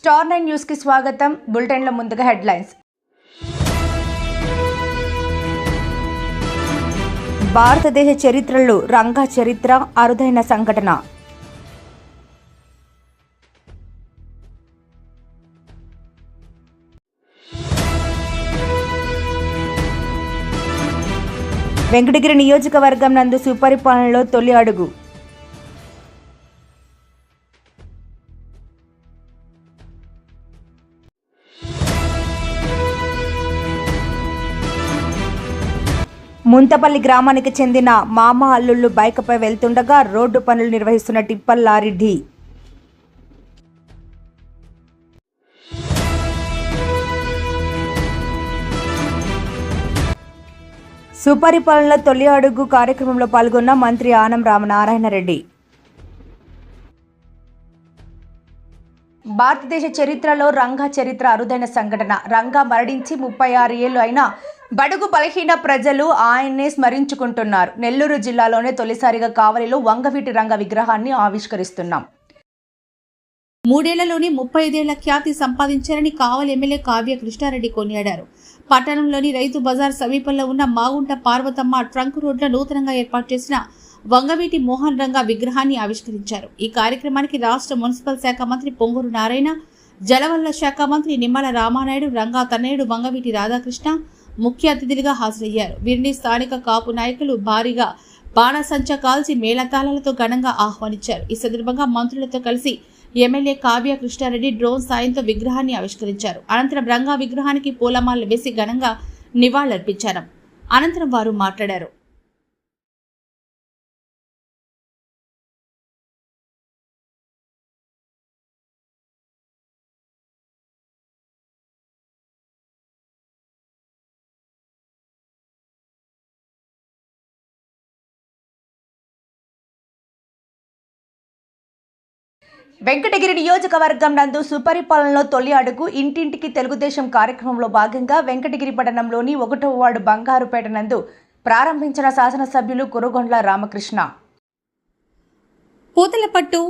Star 9 news కి స్వాగతం. బులెటిన్ల ముందుగా హెడ్లైన్స్. భారతదేశ చరిత్రలో రంగా చరిత్ర అరుదైన సంఘటన. వెంకటగిరి నియోజకవర్గం నందు సుపరిపాలనలో తొలి అడుగు. ముంతపల్లి గ్రామానికి చెందిన మామ అల్లుళ్ళు బైక్పై వెళ్తుండగా రోడ్డు పనులు నిర్వహిస్తున్న టిప్పర్ లారీ ఢీ. సుపరిపాలనలో తొలి అడుగు కార్యక్రమంలో పాల్గొన్న మంత్రి ఆనం రామనారాయణ రెడ్డి. భారతదేశ చరిత్రలో రంగా చరిత్ర అరుదైన సంఘటన. రంగా మరణించి 36 ఏళ్లు అయినా బడుగు బలహీన ప్రజలు ఆయన్నే స్మరించుకుంటున్నారు. నెల్లూరు జిల్లాలోనే తొలిసారిగా కావలిలో వంగవీటి రంగ విగ్రహాన్ని ఆవిష్కరిస్తున్నాం. 3 ఏళ్లలోనే 35 ఏళ్ల ఖ్యాతి సంపాదించారని కావలి ఎమ్మెల్యే కావ్య కృష్ణారెడ్డి కొనియాడారు. పట్టణంలోని రైతు బజార్ సమీపంలో ఉన్న మాగుంట పార్వతమ్మ ట్రంక్ రోడ్లో నూతనంగా ఏర్పాటు చేసిన వంగవీటి మోహన్ రంగ విగ్రహాన్ని ఆవిష్కరించారు. ఈ కార్యక్రమానికి రాష్ట్ర మున్సిపల్ శాఖ మంత్రి పొంగూరు నారాయణ, జలవనరుల శాఖ మంత్రి నిమ్మల రామానాయుడు, రంగా తనయుడు వంగవీటి రాధాకృష్ణ ముఖ్య అతిథులుగా హాజరయ్యారు. వీరిని స్థానిక కాపు నాయకులు భారీగా బాణసంచా కాల్చి మేళతాళాలతో ఘనంగా ఆహ్వానించారు. ఈ సందర్భంగా మంత్రులతో కలిసి ఎమ్మెల్యే కావ్య కృష్ణారెడ్డి డ్రోన్ సాయంతో విగ్రహాన్ని ఆవిష్కరించారు. అనంతరం రంగా విగ్రహానికి పూలమాలలు వేసి ఘనంగా నివాళులర్పించారు. అనంతరం వారు మాట్లాడారు. వెంకటగిరి నియోజకవర్గం నందు సుపరిపాలనలో తొలి అడుగు ఇంటింటికి తెలుగుదేశం కార్యక్రమంలో భాగంగా వెంకటగిరి పట్టణంలోని 1వ వార్డు బంగారుపేట నందు ప్రారంభించిన శాసనసభ్యులు కురుగొండ్ల రామకృష్ణ. పూతలపట్టు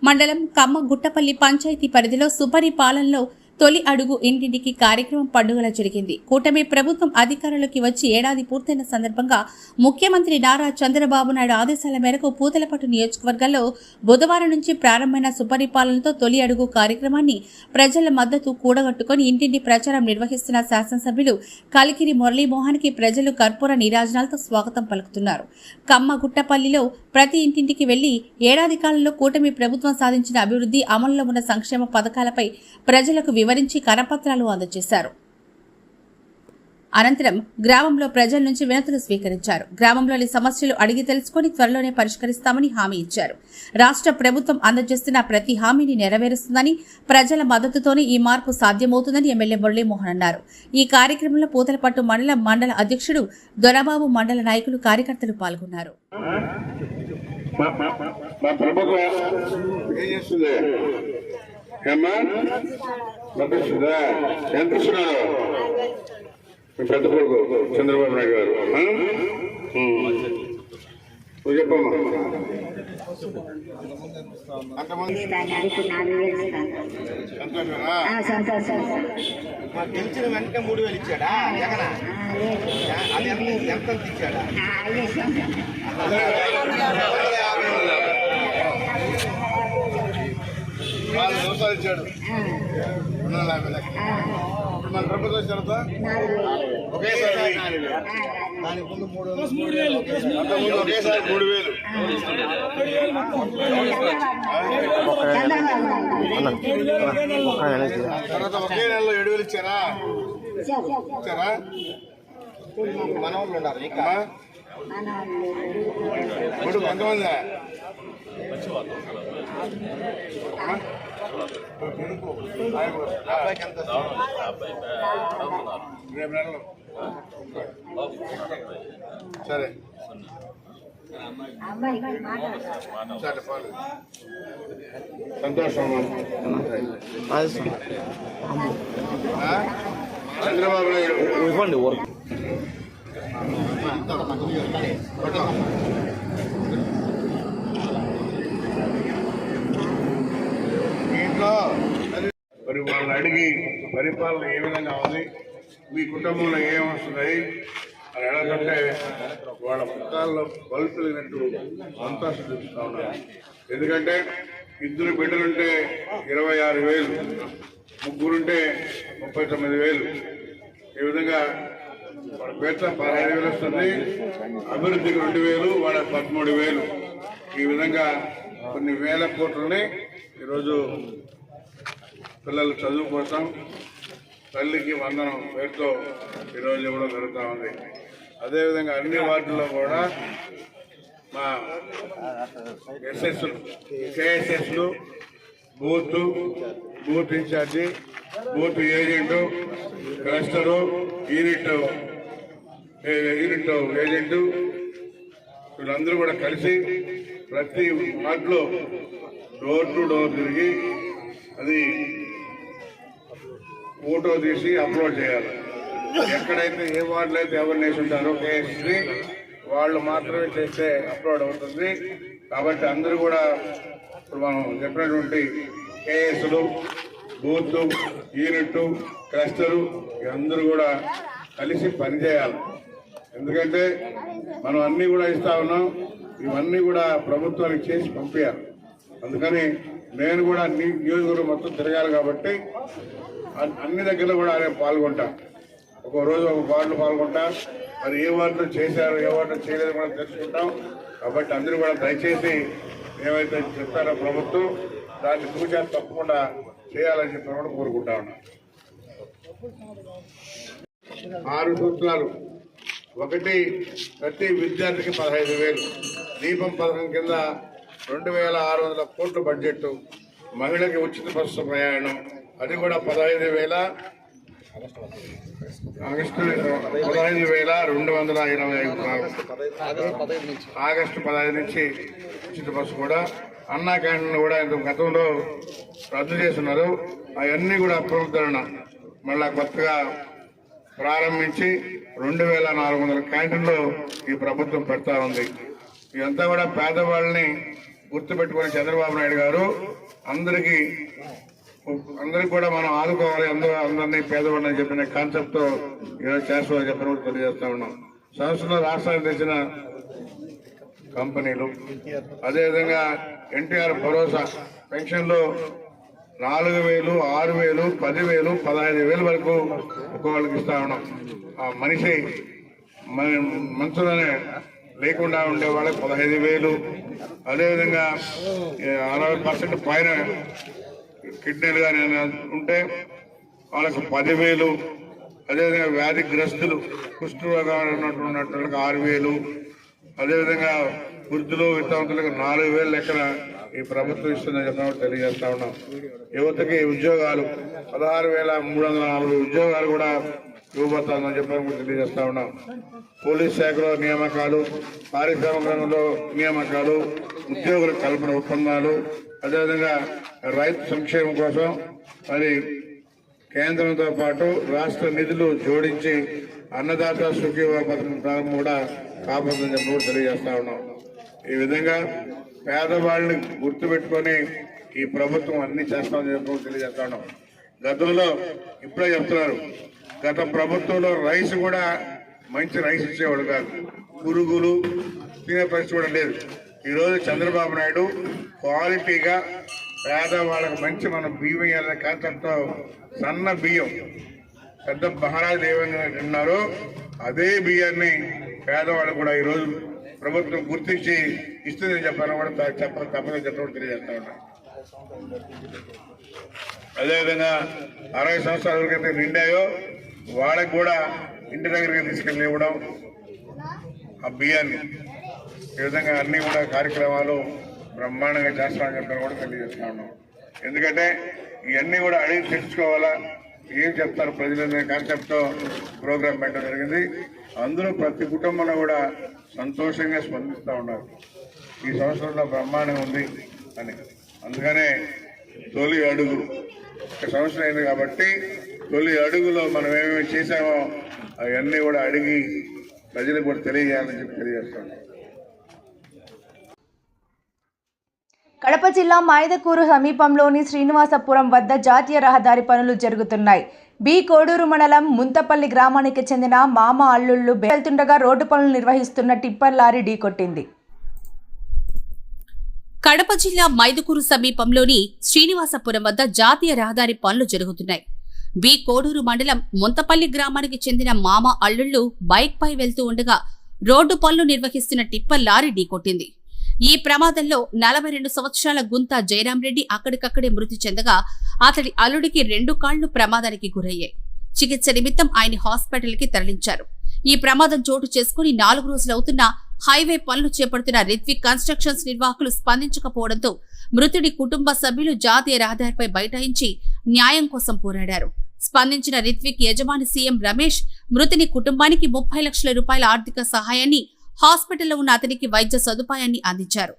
మండలం కమ్మగుట్టపల్లి పంచాయతీ పరిధిలో సుపరిపాలనలో తొలి అడుగు ఇంటింటికి కార్యక్రమం పండుగలా జరిగింది. కూటమి ప్రభుత్వం అధికారంలోకి వచ్చి ఏడాది పూర్తయిన సందర్భంగా ముఖ్యమంత్రి నారా చంద్రబాబు నాయుడు ఆదేశాల మేరకు పూతలపట్టు నియోజకవర్గంలో బుధవారం నుంచి ప్రారంభమైన సుపరిపాలనతో తొలి అడుగు కార్యక్రమాన్ని ప్రజల మద్దతు కూడగట్టుకుని ఇంటింటి ప్రచారం నిర్వహిస్తున్న శాసనసభ్యులు కలికిరి మురళీమోహన్కి ప్రజలు కర్పూర నీరాజనాలతో స్వాగతం పలుకుతున్నారు. కమ్మగుట్టపల్లిలో ప్రతి ఇంటింటికి వెళ్లి ఏడాది కాలంలో కూటమి ప్రభుత్వం సాధించిన అభివృద్ధి, అమలులో ఉన్న సంక్షేమ పథకాలపై ప్రజలకు వివరించి కరపత్రాలు అందజేశారు. అనంతరం గ్రామంలో ప్రజల నుంచి వినతులు స్వీకరించారు. గ్రామంలోని సమస్యలు అడిగి తెలుసుకుని త్వరలోనే పరిష్కరిస్తామని హామీ ఇచ్చారు. రాష్ట్ర ప్రభుత్వం అందజేస్తున్న ప్రతి హామీని నెరవేరుస్తుందని, ప్రజల మద్దతుతోనే ఈ మార్పు సాధ్యమవుతుందని ఎమ్మెల్యే మురళీమోహన్ అన్నారు. ఈ కార్యక్రమంలో పూతలపట్టు మండల అధ్యక్షుడు దొరబాబు, మండల నాయకులు, కార్యకర్తలు పాల్గొన్నారు. పెద్ద కొడుకు చంద్రబాబు నాయుడు గారు గెలిచిన వెంటనే 3000 ఇచ్చాడా జగన్? అది ఎంత ఇచ్చాడా? 4 సంవత్సరాలు ఇచ్చాడు. 250 లక్షలు. ఇప్పుడు మన ప్రభుత్వం తర్వాత ఒకేసారి దానికి ముందు 3,000 ఒకేసారి 3,000. తర్వాత ఒకే నెలలో 7,000 ఇచ్చారా? మన వాళ్ళు ఉన్నారు ఇంకా ఎంతమంది? అబ్బాయికి ఎంత? రేపు నెలలో. సరే సంతోషం. చంద్రబాబు నాయుడు ఇవ్వండి వర్క్. దీంట్లో మరి అడిగి పరిపాలన ఏ విధంగా ఉంది, మీ కుటుంబంలో ఏం వస్తున్నాయి అని అడగంటే వాళ్ళ ముఖాల్లో బలుపులినట్టు సంతోషం చూపిస్తా ఉన్నారు. ఎందుకంటే 2 బిడ్డలుంటే 26,000, 3 39,000, ఈ విధంగా వాళ్ళ పేట 15,000 వస్తుంది, అభివృద్ధికి 2,000, వాళ్ళ 13,000. ఈ విధంగా కొన్ని వేల కోట్లని ఈరోజు పిల్లలు చదువు కోసం తల్లికి వందనం పేరుతో ఈరోజు ఇవ్వడం జరుగుతూ ఉంది. అదేవిధంగా అన్ని వార్డుల్లో కూడా మా కేఎస్ఎస్లు booth incharge, booth agent, cluster, unit agent వీళ్ళందరూ కూడా కలిసి ప్రతి వార్డులో డోర్ టు డోర్ తిరిగి అది ఫోటో తీసి అప్లోడ్ చేయాలి. ఎక్కడైతే ఏ వార్డులో అయితే ఎవరు వేసి ఉంటారో కేఎస్ని వాళ్ళు మాత్రమే చేస్తే అప్లోడ్ అవుతుంది. కాబట్టి అందరూ కూడా ఇప్పుడు మనం చెప్పినటువంటి కేఎస్లు, బూత్, యూనిట్, క్లస్టరు అందరూ కూడా కలిసి పనిచేయాలి. ఎందుకంటే మనం అన్నీ కూడా ఇస్తా ఉన్నాం, ఇవన్నీ కూడా ప్రభుత్వానికి చేసి పంపించాలి. అందుకని నేను కూడా నియోజకవర్గం మొత్తం తిరగాలి కాబట్టి అన్ని దగ్గర కూడా నేను పాల్గొంటా. ఒక రోజు ఒక వార్డులో పాల్గొంటా. మరి ఏ వార్డులో చేశారు, ఏ వార్డులో చేయలేదు కూడా తెలుసుకుంటాం. కాబట్టి అందరూ కూడా దయచేసి ఏవైతే చెప్తారో ప్రభుత్వం దాన్ని సూచన తప్పకుండా చేయాలని చెప్పి కూడా కోరుకుంటా ఉన్నా. 6 సూత్రాలు. 1, ప్రతి విద్యార్థికి 15,000. దీపం పథకం కింద 2,600 కోట్ల బడ్జెట్. మహిళకి ఉచిత బస్సు ప్రయాణం, అది కూడా 15,000. ఆగస్టు 15,225. ఆగస్టు 15 నుంచి ఉచిత బస్సు కూడా. అన్నా క్యాంటీన్ కూడా ఇంత గతంలో రద్దు చేస్తున్నారు, అవన్నీ కూడా పునరుద్ధరణ మళ్ళా కొత్తగా ప్రారంభించి 2,400 క్యాంటీన్లు ఈ ప్రభుత్వం పెడతా ఉంది. ఇదంతా కూడా పేదవాళ్ళని గుర్తుపెట్టుకుని చంద్రబాబు నాయుడు గారు అందరికీ కూడా మనం ఆదుకోవాలి, అందరినీ పేదవాళ్ళని చెప్పిన కాన్సెప్ట్ తో ఈరోజు చేస్తామని చెప్పిన కూడా తెలియజేస్తా ఉన్నాం. సంస్థలో రాష్ట్రానికి తెచ్చిన కంపెనీలు, అదేవిధంగా ఎన్టీఆర్ భరోసా పెన్షన్లు 4,000, 6,000, 10,000, 15,000 వరకు ఒక్కొక్కరికి ఇస్తా ఉన్నాం. ఆ మనిషి మనసులోనే లేకుండా ఉండే వాళ్ళకి 15,000. అదేవిధంగా 60% పైన కిడ్నీలు కానీ ఉంటే వాళ్ళకు 10,000. అదేవిధంగా వ్యాధిగ్రస్తులు, కుష్ఠరోగాలు ఉన్నటువంటి 6,000. అదేవిధంగా వృద్ధులు, విద్యావంతులకు 4,000 లెక్కన ఈ ప్రభుత్వం ఇస్తుందని చెప్పినప్పుడు తెలియజేస్తా ఉన్నాం. యువతకి ఉద్యోగాలు 16,340 ఉద్యోగాలు కూడా ఇవ్వబోతుందని చెప్పినప్పుడు తెలియజేస్తా ఉన్నాం. పోలీస్ శాఖలో నియామకాలు, పారిశ్రామిక రంగంలో నియామకాలు, ఉద్యోగుల కల్పన ఒప్పందాలు, అదేవిధంగా రైతు సంక్షేమం కోసం మరి కేంద్రంతో పాటు రాష్ట్ర నిధులు జోడించి అన్నదాత సుఖీభవ పథకం ప్రారంభం కూడా కాపాడుతుందని చెప్పి కూడా తెలియజేస్తా ఉన్నాం. ఈ విధంగా పేదవాళ్ళని గుర్తుపెట్టుకొని ఈ ప్రభుత్వం అన్ని చేస్తామని చెప్పి తెలియజేస్తా ఉన్నాం. గతంలో ఇప్పుడే చెప్తున్నారు, గత ప్రభుత్వంలో రైస్ కూడా మంచి రైస్ ఇచ్చేవాడు కాదు, పురుగులు తినే పరిస్థితి కూడా లేదు. ఈరోజు చంద్రబాబు నాయుడు క్వాలిటీగా పేదవాళ్ళకు మంచి మనం బియ్యం వేయాలనే కాన్సెప్ట్తో సన్న బియ్యం పెద్ద మహారాజు ఏమైనా తిన్నారో అదే బియ్యాన్ని పేదవాళ్ళు కూడా ఈరోజు ప్రభుత్వం గుర్తించి ఇస్తుందని చెప్పాలని కూడా తప్పదని చెప్పడం తెలియజేస్తా ఉన్నాను. అదేవిధంగా 60 సంవత్సరాల వరకైతే నిండాయో వాళ్ళకు కూడా ఇంటి దగ్గరికి తీసుకెళ్ళి ఇవ్వడం ఆ బియ్యాన్ని. ఈ విధంగా అన్ని కూడా కార్యక్రమాలు బ్రహ్మాండంగా చేస్తామని చెప్పని కూడా తెలియజేస్తా ఉన్నాం. ఎందుకంటే ఇవన్నీ కూడా అడిగి తెలుసుకోవాలా, ఏం చెప్తారు ప్రజలనే కాన్సెప్ట్తో ప్రోగ్రాం పెట్టడం జరిగింది. అందరూ ప్రతి కుటుంబంలో కూడా సంతోషంగా స్పందిస్తూ ఉన్నారు. ఈ సంవత్సరంలో బ్రహ్మాండంగా ఉంది అని. అందుకనే తొలి అడుగు ఒక సంవత్సరం అయింది కాబట్టి తొలి అడుగులో మనం ఏమేమి చేశామో అవన్నీ కూడా అడిగి ప్రజలకు కూడా తెలియజేయాలని చెప్పి తెలియజేస్తాం. కడప జిల్లా మైదకూరు సమీపంలోని శ్రీనివాసపురం వద్ద జాతీయ రహదారి పనులు జరుగుతున్నాయి. బి కోడూరు మండలం ముంతపల్లి గ్రామానికి చెందిన మామ అల్లుళ్ళు వెళ్తుండగా రోడ్డు పనులు నిర్వహిస్తున్న టిప్పర్ లారీ ఢీకొట్టింది. కడప జిల్లా మైదుకూరు సమీపంలోని శ్రీనివాసపురం వద్ద జాతీయ రహదారి పనులు జరుగుతున్నాయి. బి కోడూరు మండలం ముంతపల్లి గ్రామానికి చెందిన మామ అల్లుళ్ళు బైక్ పై వెళ్తూ ఉండగా రోడ్డు పనులు నిర్వహిస్తున్న టిప్పర్ లారీ ఢీకొట్టింది. ఈ ప్రమాదంలో 42 సంవత్సరాల గుంతా జయరాం రెడ్డి అక్కడికక్కడే మృతి చెందగా అతడి అల్లుడికి 2 కాళ్లు ప్రమాదానికి గురయ్యాయి. చికిత్స నిమిత్తం ఆయన హాస్పిటల్కి తరలించారు. ఈ ప్రమాదం చోటు చేసుకుని 4 రోజులవుతున్నా హైవే పనులు చేపడుతున్న రిత్విక్ కన్స్ట్రక్షన్స్ నిర్వాహకులు స్పందించకపోవడంతో మృతుడి కుటుంబ సభ్యులు జాతీయ రహదారిపై బైఠాయించి న్యాయం కోసం పోరాడారు. స్పందించిన రిత్విక్ యజమాని సీఎం రమేష్ మృతుని కుటుంబానికి 30 లక్షల రూపాయల ఆర్థిక సహాయాన్ని, హాస్పిటల్లో ఉన్న అతనికి వైద్య సదుపాయాన్ని అందించారు.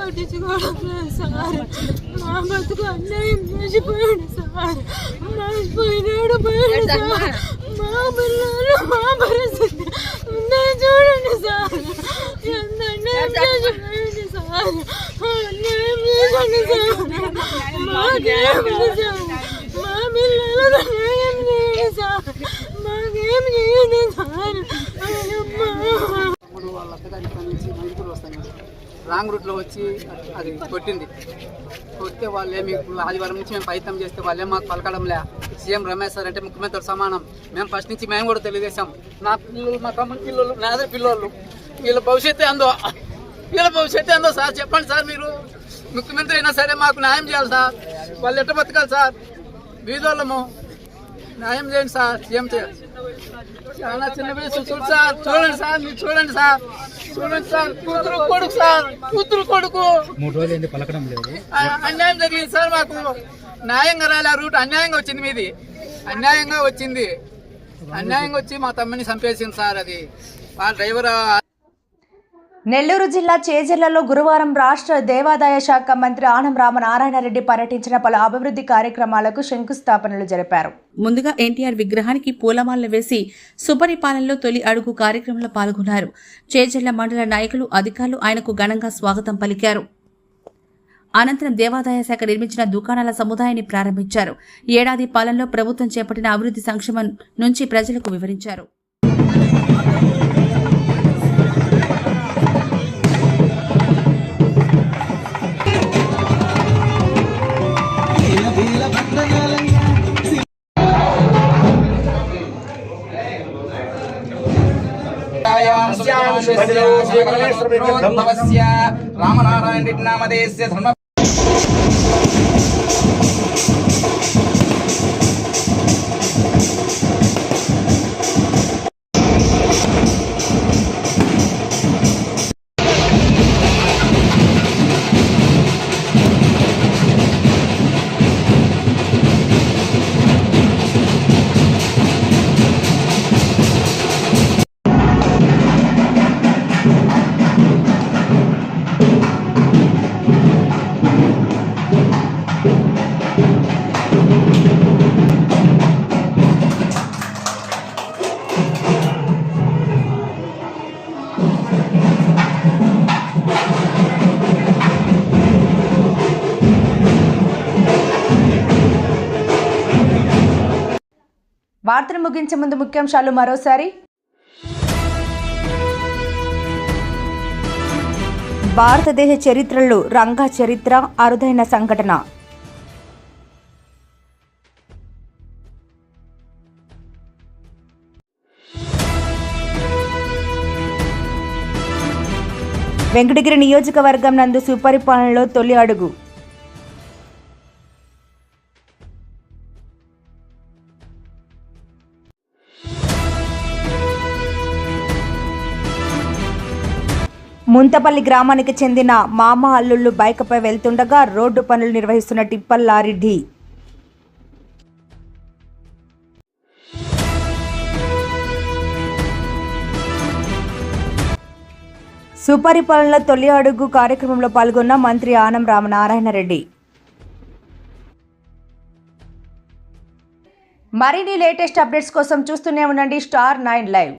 పట్టించుకోవడం లేదు సార్. మా బతుకు అన్యాయం చేసిపోయాడు సార్. పోయినాడు సార్. మా పిల్లలు మా పరిస్థితి ఉన్నాయి చూడండి సార్. ఎంత అన్యాయం చేసిపోయింది సార్. అన్యాయం చేయండి సార్. మాకేమిటి సార్. మా పిల్లలు అన్యాయం చేయండి సార్. మాకేం చేయండి సార్. వాళ్ళ అత్తగారి పని నుంచి మైదుకూరు వస్తాం కదా, రాంగ్ రూట్లో వచ్చి అది కొట్టింది. కొడితే వాళ్ళేమి ఆదివారం నుంచి మేము ప్రయత్నం చేస్తే వాళ్ళే మాకు పలకడంలే. సీఎం రమేష్ సార్ అంటే ముఖ్యమంత్రి సమానం. మేము ఫస్ట్ నుంచి మేము కూడా తెలియజేసాం. నా పిల్లలు, మా తమ్ముడి పిల్లలు, నా అదే పిల్లలు, వీళ్ళ భవిష్యత్తు ఏందో సార్ చెప్పండి సార్. మీరు ముఖ్యమంత్రి అయినా సరే మాకు న్యాయం చేయాలి సార్. వాళ్ళు ఎట్ట బతకాలి సార్? వీధోళ్ళము న్యాయం చేయండి సార్. సీఎం చాలా చిన్న వయసు. చూడండి సార్, మీరు చూడండి సార్. కూతురు కొడుకు సార్, కూతురు కొడుకు 3 రోజులు పలకడం లేదు. అన్యాయం జరిగింది సార్. మాకు న్యాయంగా రాలే. రూట్ అన్యాయంగా వచ్చింది. మీది అన్యాయంగా వచ్చి మా తమ్ముని చంపేసింది సార్. అది వాళ్ళ డ్రైవర్. నెల్లూరు జిల్లా చేజర్లలో గురువారం రాష్ట్ర దేవాదాయ శాఖ మంత్రి ఆనం రామనారాయణరెడ్డి పర్యటించిన పలు అభివృద్ధి కార్యక్రమాలకు శంకుస్థాపనలు జరిపారు. ముందుగా ఎన్టీఆర్ విగ్రహానికి పూలమాలలు వేసి సుపరిపాలనలో తొలి అడుగు కార్యక్రమంలో పాల్గొన్నారు. చేజర్ల మండల నాయకులు, అధికారులు ఆయనకు ఘనంగా స్వాగతం పలికారు. అనంతరం దేవాదాయ శాఖ నిర్మించిన దుకాణాల సముదాయాన్ని ప్రారంభించారు. ఏడాది పాలనలో ప్రభుత్వం చేపట్టిన అభివృద్ధి సంక్షేమం నుంచి ప్రజలకు వివరించారు. రామనారాయణ రెడ్డి నామధేయస్య ధర్మ వార్తను ముగించే ముందు ముఖ్యాంశాలు మరోసారి. భారతదేశ చరిత్రలో రంగా చరిత్ర అరుదైన సంఘటన. వెంకటగిరి నియోజకవర్గం నందు సుపరిపాలనలో తొలి అడుగు. ముంతపల్లి గ్రామానికి చెందిన మామ అల్లుళ్ళు బైక్పై వెళ్తుండగా రోడ్డు పనులు నిర్వహిస్తున్న టిప్పర్ లారీ ఢీ. సుపరిపాలన తొలి అడుగు కార్యక్రమంలో పాల్గొన్న మంత్రి ఆనం రామనారాయణ రెడ్డి. మరిన్ని లేటెస్ట్ అప్డేట్స్ కోసం చూస్తూనే ఉండండి Star 9 Live.